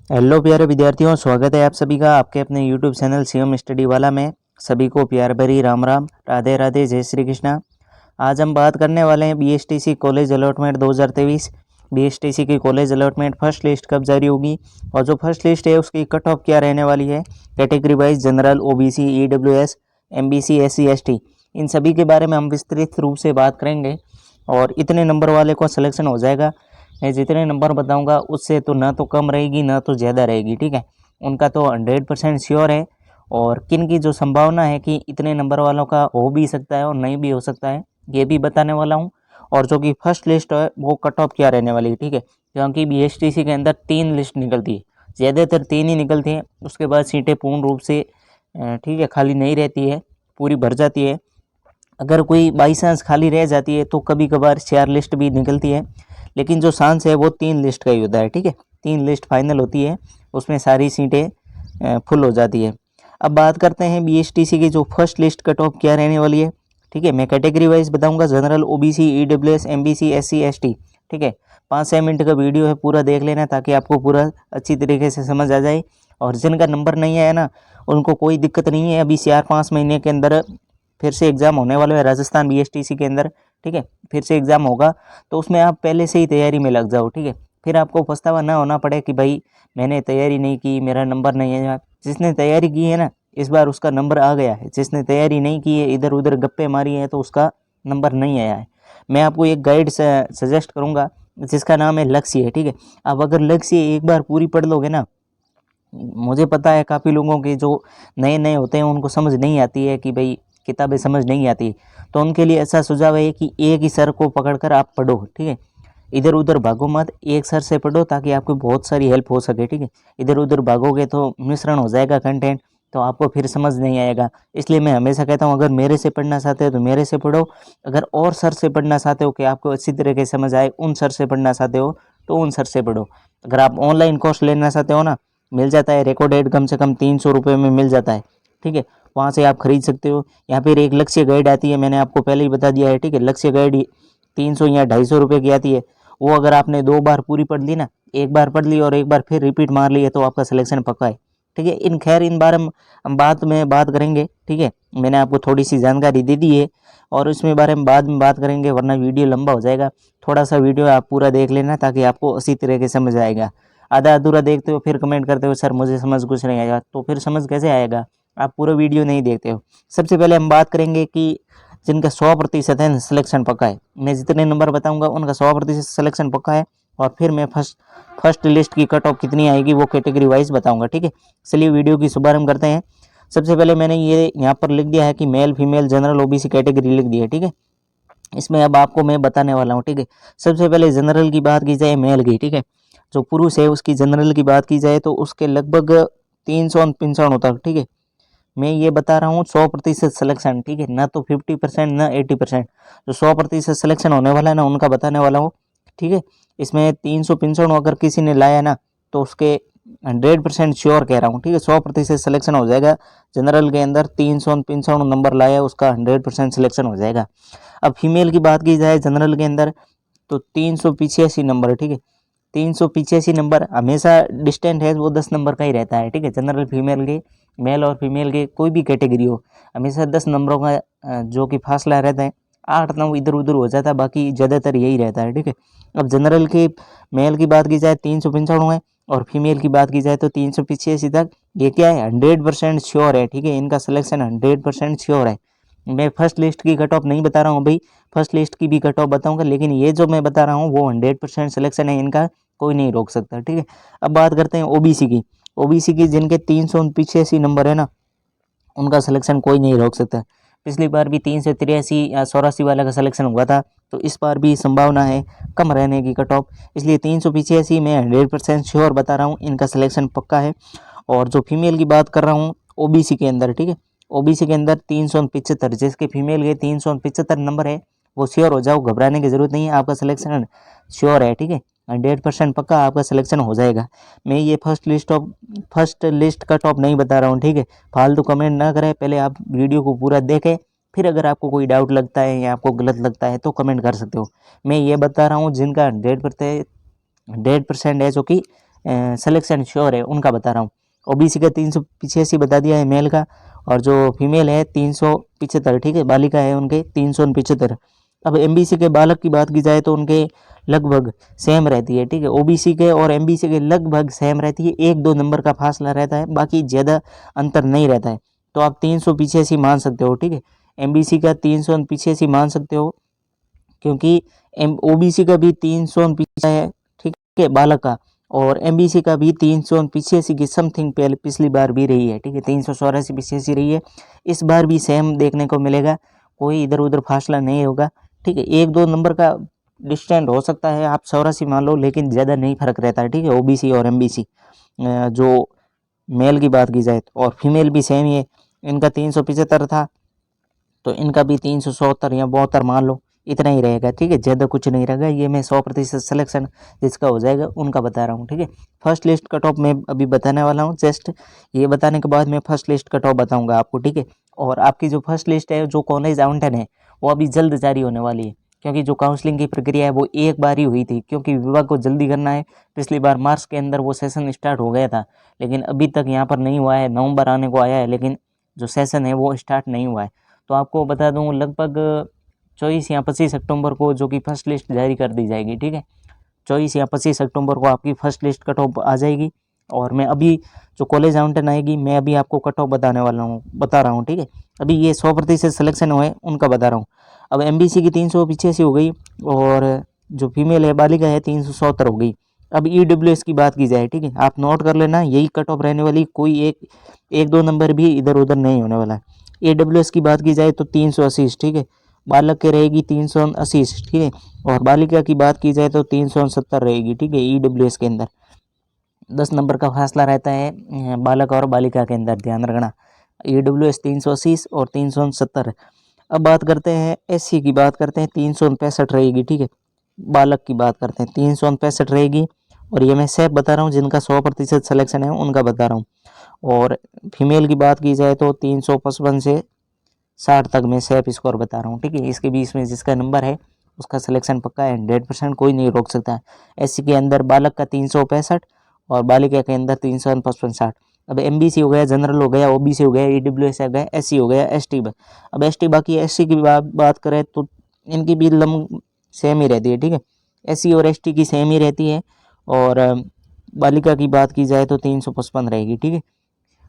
Hello प्यारे विद्यार्थियों, स्वागत है आप सभी का आपके अपने यूट्यूब चैनल शिवम स्टडी वाला में। सभी को प्यार भरी राम राम, राधे राधे, जय श्री कृष्णा। आज हम बात करने वाले हैं बीएसटीसी कॉलेज अलॉटमेंट 2023। बीएसटीसी की कॉलेज अलॉटमेंट फर्स्ट लिस्ट कब जारी होगी और जो फर्स्ट लिस्ट है उसकी कट ऑफ क्या रहने वाली है, category wise general, OBC, EWS, MBC, SC, ST, इन सभी के बारे में हम विस्तृत रूप से बात करेंगे। और इतने नंबर वाले को सिलेक्शन हो जाएगा। मैं जितने नंबर बताऊंगा उससे तो ना तो कम रहेगी ना तो ज़्यादा रहेगी, ठीक है। उनका तो 100% श्योर है। और किन की जो संभावना है कि इतने नंबर वालों का हो भी सकता है और नहीं भी हो सकता है, ये भी बताने वाला हूँ। और जो कि फर्स्ट लिस्ट है वो कट ऑफ क्या रहने वाली है, ठीक है। क्योंकि बीएसटीसी के अंदर 3 लिस्ट निकलती है, ज़्यादातर 3 ही निकलती हैं। उसके बाद सीटें पूर्ण रूप से ठीक है खाली नहीं रहती है, पूरी भर जाती है। अगर कोई बाई चांस खाली रह जाती है तो कभी कभार 4 लिस्ट भी निकलती है, लेकिन जो चांस है वो 3 लिस्ट का ही होता है, ठीक है। 3 लिस्ट फाइनल होती है, उसमें सारी सीटें फुल हो जाती है। अब बात करते हैं बीएसटीसी की जो फर्स्ट लिस्ट कट ऑफ क्या रहने वाली है, ठीक है। मैं कैटेगरी वाइज बताऊंगा, general, OBC, EWS, MBC, SC, ST, ठीक है। 5-6 मिनट का वीडियो है, पूरा देख लेना ताकि आपको पूरा अच्छी तरीके से समझ आ जाए। और जिनका नंबर नहीं आया ना, उनको कोई दिक्कत नहीं है। अभी 4-5 महीने के अंदर फिर से एग्ज़ाम होने वाला है राजस्थान बीएसटीसी के अंदर, ठीक है। फिर से एग्ज़ाम होगा तो उसमें आप पहले से ही तैयारी में लग जाओ, ठीक है। फिर आपको पछतावा ना होना पड़े कि भाई मैंने तैयारी नहीं की, मेरा नंबर नहीं आया। जिसने तैयारी की है ना, इस बार उसका नंबर आ गया है। जिसने तैयारी नहीं की है, इधर उधर गप्पे मारी हैं, तो उसका नंबर नहीं आया है। मैं आपको एक गाइड सजेस्ट करूँगा जिसका नाम है लक्ष्य, ठीक है। अब अगर लक्ष्य एक बार पूरी पढ़ लोगे ना, मुझे पता है काफ़ी लोगों के जो नए नए होते हैं उनको समझ नहीं आती है कि भाई किताबें समझ नहीं आती, तो उनके लिए ऐसा सुझाव है कि एक ही सर को पकड़कर आप पढ़ो, ठीक है। इधर उधर भागो मत, एक सर से पढ़ो ताकि आपको बहुत सारी हेल्प हो सके, ठीक है। इधर उधर भागोगे तो मिश्रण हो जाएगा कंटेंट, तो आपको फिर समझ नहीं आएगा। इसलिए मैं हमेशा कहता हूँ, अगर मेरे से पढ़ना चाहते हो तो मेरे से पढ़ो। अगर और सर से पढ़ना चाहते हो कि आपको अच्छी तरीके से समझ आए, उन सर से पढ़ना चाहते हो तो उन सर से पढ़ो। अगर आप ऑनलाइन कोर्स लेना चाहते हो ना, मिल जाता है रिकॉर्डेड, कम से कम 300 रुपये में मिल जाता है, ठीक है। वहाँ से आप खरीद सकते हो। यहाँ पर एक लक्ष्य गाइड आती है, मैंने आपको पहले ही बता दिया है, ठीक है। लक्ष्य गाइड 300 या 250 रुपये की आती है। वो अगर आपने 2 बार पूरी पढ़ ली ना, एक बार पढ़ ली और एक बार फिर रिपीट मार ली है, तो आपका सिलेक्शन पक्का है, ठीक है। इन खैर इन बारे में हम बाद में बात करेंगे, ठीक है। मैंने आपको थोड़ी सी जानकारी दे दी है और इसमें बारे में बाद में बात करेंगे, वरना वीडियो लंबा हो जाएगा। थोड़ा सा वीडियो आप पूरा देख लेना ताकि आपको उसी तरह के समझ आएगा। आधा अधूरा देखते हो फिर कमेंट करते हो सर मुझे समझ कुछ नहीं आएगा, तो फिर समझ कैसे आएगा, आप पूरा वीडियो नहीं देखते हो। सबसे पहले हम बात करेंगे कि जिनका 100% है सिलेक्शन पक्का है। मैं जितने नंबर बताऊंगा उनका 100% सिलेक्शन पक्का है। और फिर मैं फर्स्ट लिस्ट की कट ऑफ कितनी आएगी वो कैटेगरी वाइज बताऊंगा, ठीक है। चलिए वीडियो की शुभारंभ करते हैं। सबसे पहले मैंने ये यहाँ पर लिख दिया है कि male, female, general, OBC category लिख दी है, ठीक है। इसमें अब आपको मैं बताने वाला हूँ, ठीक है। सबसे पहले जनरल की बात की जाए, मेल की, ठीक है। जो पुरुष है उसकी जनरल की बात की जाए तो उसके लगभग 355 होता है, ठीक है। मैं ये बता रहा हूँ 100% सिलेक्शन, ठीक है, ना तो 50% ना 80%। जो 100% सिलेक्शन होने वाला है ना, उनका बताने वाला हूँ, ठीक है। इसमें 355 अगर किसी ने लाया ना, तो उसके 100% श्योर कह रहा हूँ, ठीक है, 100% सिलेक्शन हो जाएगा। जनरल के अंदर 355 नंबर लाया, उसका 100% सिलेक्शन हो जाएगा। अब फीमेल की बात की जाए जनरल के अंदर, तो 385 नंबर, ठीक है। 385 नंबर हमेशा डिस्टेंट है वो 10 नंबर का ही रहता है, ठीक है। जनरल फीमेल के, मेल और फीमेल के कोई भी कैटेगरी हो, हमेशा 10 नंबरों का जो कि फासला रहता है। 8-9 इधर उधर हो जाता है, बाकी ज़्यादातर यही रहता है, ठीक है। अब जनरल के मेल की बात की जाए 355 है, और फीमेल की बात की जाए तो 385 तक। ये क्या है, 100% श्योर है, ठीक है। इनका सिलेक्शन 100% श्योर है। मैं फर्स्ट लिस्ट की कट ऑफ नहीं बता रहा हूँ भाई, फर्स्ट लिस्ट की भी कट ऑफ बताऊंगा, लेकिन ये जो मैं बता रहा हूँ वो 100% सिलेक्शन है इनका, कोई नहीं रोक सकता, ठीक है। अब बात करते हैं ओबीसी की। ओबीसी की जिनके 385 नंबर है ना, उनका सिलेक्शन कोई नहीं रोक सकता। पिछली बार भी 383 या 84 वाला का सिलेक्शन हुआ था, तो इस बार भी संभावना है कम रहने की कट ऑफ। इसलिए 385 में 100% श्योर बता रहा हूँ, इनका सिलेक्शन पक्का है। और जो फीमेल की बात कर रहा हूँ ओबीसी के अंदर, ठीक है, ओबीसी के अंदर 375, जिसके फीमेल के 375 नंबर है, वो श्योर हो जाओ, घबराने की जरूरत नहीं है, आपका सिलेक्शन श्योर है, ठीक है। 100% पक्का आपका सिलेक्शन हो जाएगा। मैं ये फर्स्ट लिस्ट का टॉप नहीं बता रहा हूँ, ठीक है। फालतू कमेंट ना करें, पहले आप वीडियो को पूरा देखें, फिर अगर आपको कोई डाउट लगता है या आपको गलत लगता है तो कमेंट कर सकते हो। मैं ये बता रहा हूँ जिनका 100% है, जो कि सिलेक्शन श्योर है उनका बता रहा हूँ। ओबीसी का 385 बता दिया है मेल का, और जो फीमेल है 375, ठीक है, बालिका है उनके 375। अब एमबीसी के बालक की बात की जाए तो उनके लगभग सेम रहती है, ठीक है, ओबीसी के और एमबीसी के लगभग सेम रहती है, 1-2 नंबर का फासला रहता है, बाकी ज़्यादा अंतर नहीं रहता है। तो आप 385 मान सकते हो, ठीक है, एमबीसी का 385 मान सकते हो, क्योंकि ओबीसी का भी 385 है, ठीक है, बालक का, और एमबीसी का भी 385 की समथिंग पहले पिछली बार भी रही है, ठीक है, 384 रही है, इस बार भी सेम देखने को मिलेगा, कोई इधर उधर फासला नहीं होगा, ठीक है, 1-2 नंबर का डिस्टेंट हो सकता है, आप 84 मान लो, लेकिन ज़्यादा नहीं फर्क रहता है, ठीक है, ओबीसी और एमबीसी। जो मेल की बात की जाए तो, और फीमेल भी सेम ही है, इनका 375 था, तो इनका भी 370 या 72 मान लो, इतना ही रहेगा, ठीक है, ज़्यादा कुछ नहीं रहेगा। ये मैं 100% सिलेक्शन जिसका हो जाएगा उनका बता रहा हूँ, ठीक है। फर्स्ट लिस्ट कट ऑफ मैं अभी बताने वाला हूँ, जस्ट ये बताने के बाद मैं फर्स्ट लिस्ट कट ऑफ बताऊँगा आपको, ठीक है। और आपकी जो फर्स्ट लिस्ट है, जो कॉलेज आवंटन है, वो अभी जल्द जारी होने वाली है, क्योंकि जो काउंसलिंग की प्रक्रिया है वो एक बार ही हुई थी, क्योंकि विभाग को जल्दी करना है। पिछली बार मार्च के अंदर वो सेशन स्टार्ट हो गया था, लेकिन अभी तक यहाँ पर नहीं हुआ है, नवंबर आने को आया है, लेकिन जो सेशन है वो स्टार्ट नहीं हुआ है। तो आपको बता दूं, लगभग 24 या 25 अक्टूबर को जो कि फर्स्ट लिस्ट जारी कर दी जाएगी, ठीक है, 24 या 25 अक्टूबर को आपकी फर्स्ट लिस्ट कट ऑफ आ जाएगी। और मैं अभी जो कॉलेज आवंटन आएगी, मैं अभी आपको कट ऑफ बता रहा हूँ, ठीक है। अभी ये 100% सिलेक्शन हुए उनका बता रहा हूँ। अब एमबीसी की 385 हो गई, और जो फीमेल है बालिका है 370 हो गई। अब ईडब्ल्यूएस की बात की जाए, ठीक है, आप नोट कर लेना, यही कट ऑफ रहने वाली, कोई एक दो नंबर भी इधर उधर नहीं होने वाला है। ईडब्ल्यूएस की बात की जाए तो 380, ठीक है, बालक के रहेगी 380, ठीक है, और बालिका की बात की जाए तो 370 रहेगी, ठीक है, ईडब्ल्यूएस के अंदर 10 नंबर का फासला रहता है बालक और बालिका के अंदर, ध्यान रखना, ईडब्ल्यूएस 380 और 370। अब बात करते हैं एससी की, बात करते हैं 365 रहेगी, ठीक है, बालक की बात करते हैं 365 रहेगी, और ये मैं सेफ बता रहा हूँ, जिनका 100% सिलेक्शन है उनका बता रहा हूँ। और फीमेल की बात की जाए तो 355 से 60 तक मैं सेफ स्कोर बता रहा हूँ, ठीक है, इसके बीच में जिसका नंबर है उसका सिलेक्शन पक्का है, 100%, कोई नहीं रोक सकता है। एससी के अंदर बालक का 365 और बालिका के अंदर 355-60। अब एमबीसी हो गया, जनरल हो गया, ओबीसी हो गया, ईडब्ल्यूएस हो गया, एससी हो गया, एसटी। अब एसटी बाकी, एससी की बात करें तो इनकी भी सेम ही रहती है, ठीक है, एससी और एसटी की सेम ही रहती है। और बालिका की बात की जाए तो 355 रहेगी, ठीक है।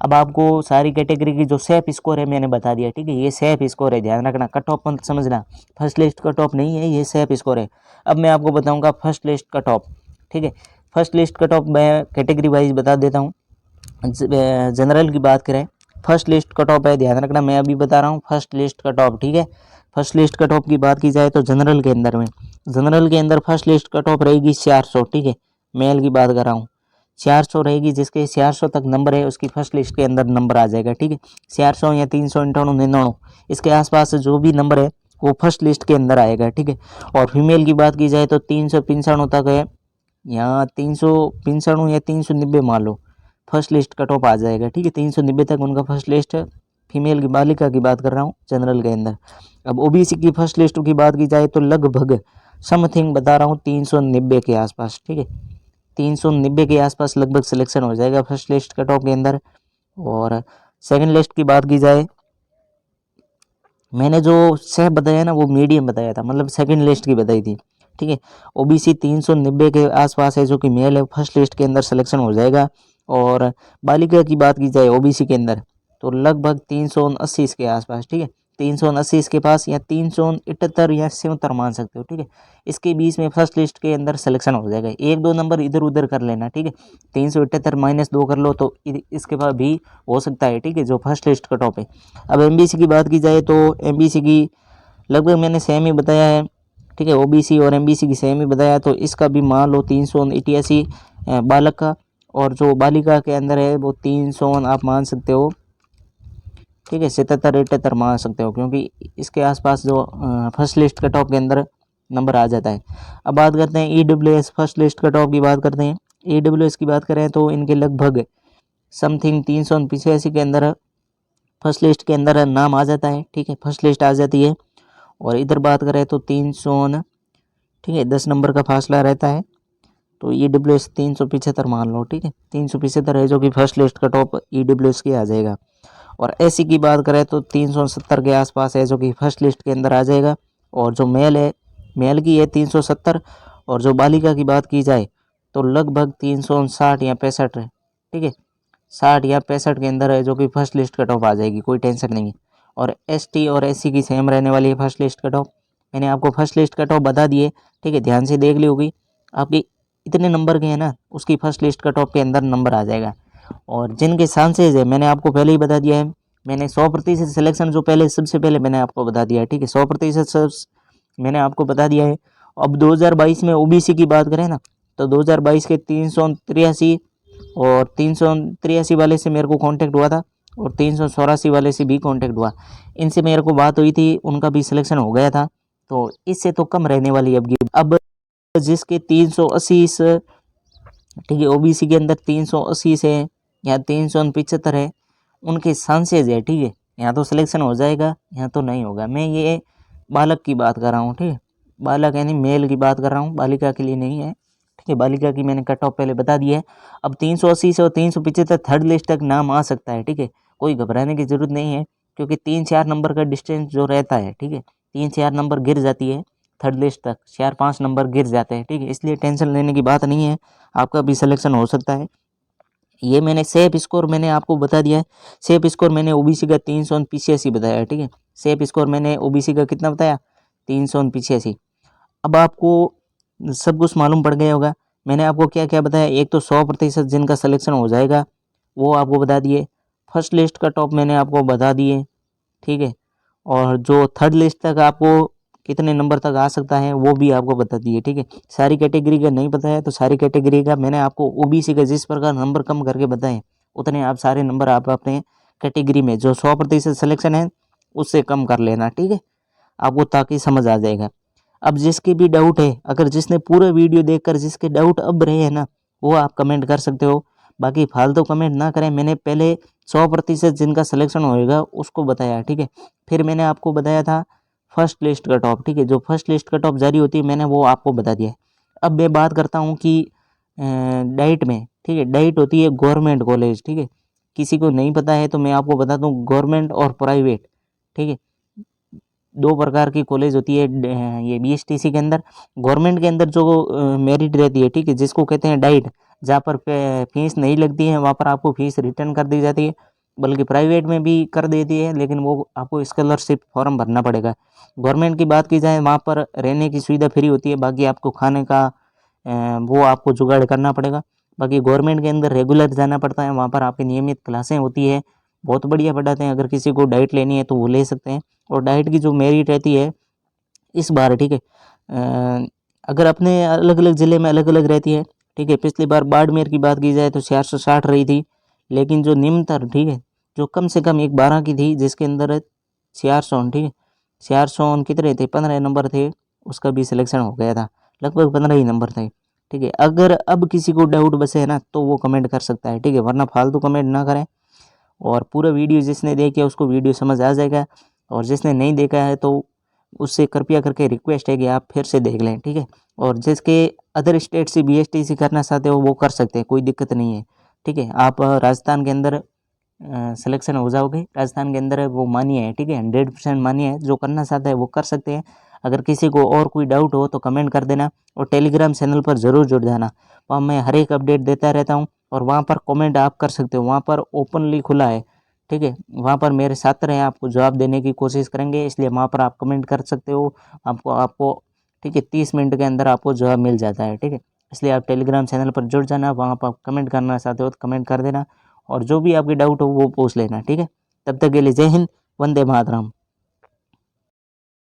अब आपको सारी कैटेगरी की जो सेफ स्कोर है मैंने बता दिया, ठीक है, ये सेफ स्कोर है, ध्यान रखना, कट ऑफ मत समझना, फर्स्ट लिस्ट कट ऑफ नहीं है, ये सेफ स्कोर है। अब मैं आपको बताऊंगा फर्स्ट लिस्ट कट ऑफ, ठीक है। फर्स्ट लिस्ट कट ऑफ मैं कैटेगरी वाइज बता देता हूँ। जनरल की बात करें, फर्स्ट लिस्ट कट ऑफ है, ध्यान रखना, मैं अभी बता रहा हूँ फर्स्ट लिस्ट कट ऑफ, ठीक है। फर्स्ट लिस्ट कट ऑफ की बात की जाए तो जनरल के अंदर फर्स्ट लिस्ट कट ऑफ रहेगी 400, ठीक है, मेल की बात कर रहा हूँ, 400 रहेगी, जिसके 400 तक नंबर है उसकी फर्स्ट लिस्ट के अंदर नंबर आ जाएगा, ठीक है, 400 या 399 इसके आसपास जो भी नंबर है वो फर्स्ट लिस्ट के अंदर आएगा, ठीक है। और फीमेल की बात की जाए तो 395 तक है, या 395 या 390 मान लो, फर्स्ट लिस्ट कट ऑफ आ जाएगा, ठीक है, 390 तक उनका फर्स्ट लिस्ट है। फीमेल की, बालिका की बात कर रहा हूँ जनरल के अंदर। अब ओबीसी की फर्स्ट लिस्ट की बात की जाए तो लगभग समथिंग बता रहा हूँ 390 के आसपास, ठीक है, 390 के आसपास लगभग सिलेक्शन हो जाएगा फर्स्ट लिस्ट कट ऑफ के अंदर। और सेकंड लिस्ट की बात की जाए, मैंने जो सेफ बताया ना वो मीडियम बताया था, मतलब सेकंड लिस्ट की बताई थी, ठीक है। ओबीसी 390 के आसपास है, जो कि मेल है, फर्स्ट लिस्ट के अंदर सिलेक्शन हो जाएगा। और बालिका की बात की जाए ओबीसी के अंदर तो लगभग 380 के आसपास, ठीक है, 380 के पास, या 378 या 77 मान सकते हो, ठीक है, इसके बीच में फर्स्ट लिस्ट के अंदर सिलेक्शन हो जाएगा। 1-2 नंबर इधर उधर कर लेना, ठीक है, 378 -2 कर लो तो इसके बाद भी हो सकता है, ठीक है, जो फर्स्ट लिस्ट कट ऑफ है। अब एमबीसी की बात की जाए तो एमबीसी की लगभग मैंने सेम ही बताया है, ठीक है, ओबीसी और एमबीसी की सेम ही बताया, तो इसका भी मान लो 388 बालक का, और जो बालिका के अंदर है वो 300 आप मान सकते हो, ठीक है, 77-78 मान सकते हो, क्योंकि इसके आसपास जो फर्स्ट लिस्ट कट ऑफ के अंदर नंबर आ जाता है। अब बात करते हैं EWS first list cut off की बात करते हैं। ईडब्ल्यूएस की बात करें तो इनके लगभग समथिंग 385 के अंदर फर्स्ट लिस्ट के अंदर नाम आ जाता है, ठीक है, फर्स्ट लिस्ट आ जाती है। और इधर बात करें तो 300, ठीक है, 10 नंबर का फासला रहता है, तो EWS 375 मान लो, ठीक है, 375 है जो कि first list cut off EWS की आ जाएगा। और SC की बात करें तो 370 के आसपास है जो कि फर्स्ट लिस्ट के अंदर आ जाएगा। और जो मेल है, मेल की है 370, और जो बालिका की बात की जाए तो लगभग 360 या 65 है, ठीक है, 60 या 65 के अंदर है जो कि फर्स्ट लिस्ट कट ऑफ आ जाएगी, कोई टेंशन नहीं है। और ST और SC की सेम रहने वाली है फर्स्ट लिस्ट कट ऑफ। मैंने आपको फर्स्ट लिस्ट कट ऑफ बता दिए, ठीक है, ध्यान से देख ली होगी। आपकी इतने नंबर के हैं ना, उसकी फर्स्ट लिस्ट कट ऑफ के अंदर नंबर आ जाएगा। और जिनके चांसेज है मैंने आपको पहले ही बता दिया है। मैंने 100% सिलेक्शन जो पहले सबसे पहले मैंने आपको बता दिया है, ठीक है, 100% मैंने आपको बता दिया है। अब 2022 में OBC की बात करें ना, तो 2022 के 383 और 383 वाले से मेरे को कांटेक्ट हुआ था, और 384 वाले से भी कांटेक्ट हुआ। इनसे मेरे को बात हुई थी, उनका भी सिलेक्शन हो गया था। तो इससे तो कम रहने वाली है अब जिसके 380 से, ठीक है, OBC के अंदर 380 से या 375 है, उनके चांसेज है, ठीक है, यहाँ तो सिलेक्शन हो जाएगा, यहाँ तो नहीं होगा। मैं ये बालक की बात कर रहा हूँ, ठीक है, बालक यानी मेल की बात कर रहा हूँ, बालिका के लिए नहीं है, ठीक है। बालिका की मैंने कट ऑफ पहले बता दी है। अब 380 से और 375 थर्ड लिस्ट तक नाम आ सकता है, ठीक है, कोई घबराने की ज़रूरत नहीं है, क्योंकि 3-4 नंबर का डिस्टेंस जो रहता है, ठीक है, 3-4 नंबर गिर जाती है थर्ड लिस्ट तक, 4-5 नंबर गिर जाते हैं, ठीक है, इसलिए टेंशन लेने की बात नहीं है, आपका भी सिलेक्शन हो सकता है। ये मैंने सेफ स्कोर मैंने आपको बता दिया है। सेफ स्कोर मैंने OBC का 385 बताया है, ठीक है, सेफ स्कोर मैंने OBC का कितना बताया, 385। अब आपको सब कुछ मालूम पड़ गया होगा। मैंने आपको क्या क्या बताया, एक तो 100% जिनका सिलेक्शन हो जाएगा वो आपको बता दिए, फर्स्ट लिस्ट का टॉप मैंने आपको बता दिए, ठीक है, और जो थर्ड लिस्ट तक आपको कितने नंबर तक आ सकता है वो भी आपको बता दिए, ठीक है। सारी कैटेगरी का नहीं पता है तो सारी कैटेगरी का मैंने आपको OBC का जिस प्रकार नंबर कम करके बताए, उतने आप सारे नंबर आप अपने कैटेगरी में जो 100% सिलेक्शन है उससे कम कर लेना, ठीक है, आपको ताकि समझ आ जाएगा। अब जिसके भी डाउट है, अगर जिसने पूरा वीडियो देखकर जिसके डाउट अब रहे हैं ना, वो आप कमेंट कर सकते हो, बाकी फालतू कमेंट ना करें। मैंने पहले 100% जिनका सिलेक्शन होएगा उसको बताया, ठीक है, फिर मैंने आपको बताया था फर्स्ट लिस्ट कट ऑफ, ठीक है, जो फर्स्ट लिस्ट कट ऑफ जारी होती है मैंने वो आपको बता दिया है। अब मैं बात करता हूँ कि डाइट में, ठीक है, डाइट होती है गवर्नमेंट कॉलेज, ठीक है, किसी को नहीं पता है तो मैं आपको बता दूँ, गवर्नमेंट और प्राइवेट, ठीक है, दो प्रकार की कॉलेज होती है ये BSTC के अंदर। गवर्नमेंट के अंदर जो मेरिट रहती है, ठीक है, जिसको कहते हैं डाइट, जहाँ पर फीस नहीं लगती है वहाँ पर आपको फीस रिटर्न कर दी जाती है, बल्कि प्राइवेट में भी कर देती है, लेकिन वो आपको स्कॉलरशिप फॉर्म भरना पड़ेगा। गवर्नमेंट की बात की जाए वहाँ पर रहने की सुविधा फ्री होती है, बाकी आपको खाने का वो आपको जुगाड़ करना पड़ेगा। बाकी गवर्नमेंट के अंदर रेगुलर जाना पड़ता है, वहाँ पर आपकी नियमित क्लासें होती है, बहुत बढ़िया पढ़ाते हैं। अगर किसी को डाइट लेनी है तो वो ले सकते हैं। और डाइट की जो मेरिट रहती है इस बार, ठीक है, अगर अपने अलग अलग ज़िले में अलग अलग रहती है, ठीक है, पिछली बार बाड़मेर की बात की जाए तो 460 रही थी, लेकिन जो निम्नतर, ठीक है, जो कम से कम एक 12 की थी जिसके अंदर 400, ठीक है, 400 कितने थे, 15 नंबर थे, उसका भी सिलेक्शन हो गया था, लगभग 15 ही नंबर थे, ठीक है। अगर अब किसी को डाउट बचे है ना तो वो कमेंट कर सकता है, ठीक है, वरना फालतू कमेंट ना करें। और पूरा वीडियो जिसने देखे उसको वीडियो समझ आ जाएगा, और जिसने नहीं देखा है तो उससे कृपया करके रिक्वेस्ट है कि आप फिर से देख लें, ठीक है। और जिसके अदर स्टेट से BSTC करना चाहते हो वो कर सकते हैं, कोई दिक्कत नहीं है, ठीक है। आप राजस्थान के अंदर सिलेक्शन हो जाओगे, राजस्थान के अंदर वो मान्य है, ठीक है, 100% मान्य है, जो करना चाहता है वो कर सकते हैं। अगर किसी को और कोई डाउट हो तो कमेंट कर देना, और टेलीग्राम चैनल पर ज़रूर जुड़ जाना, वहाँ मैं हर एक अपडेट देता रहता हूँ, और वहाँ पर कमेंट आप कर सकते हो, वहाँ पर ओपनली खुला है, ठीक है, वहाँ पर मेरे छात्र हैं, आपको जवाब देने की कोशिश करेंगे, इसलिए वहाँ पर आप कमेंट कर सकते हो, आपको ठीक है 30 मिनट के अंदर आपको जवाब मिल जाता है, ठीक है। इसलिए आप टेलीग्राम चैनल पर जुड़ जाना, वहाँ पर आप कमेंट करना चाहते हो तो कमेंट कर देना, और जो भी आपके डाउट हो वो पूछ लेना, ठीक है। तब तक के लिए जय हिंद, वंदे मातरम।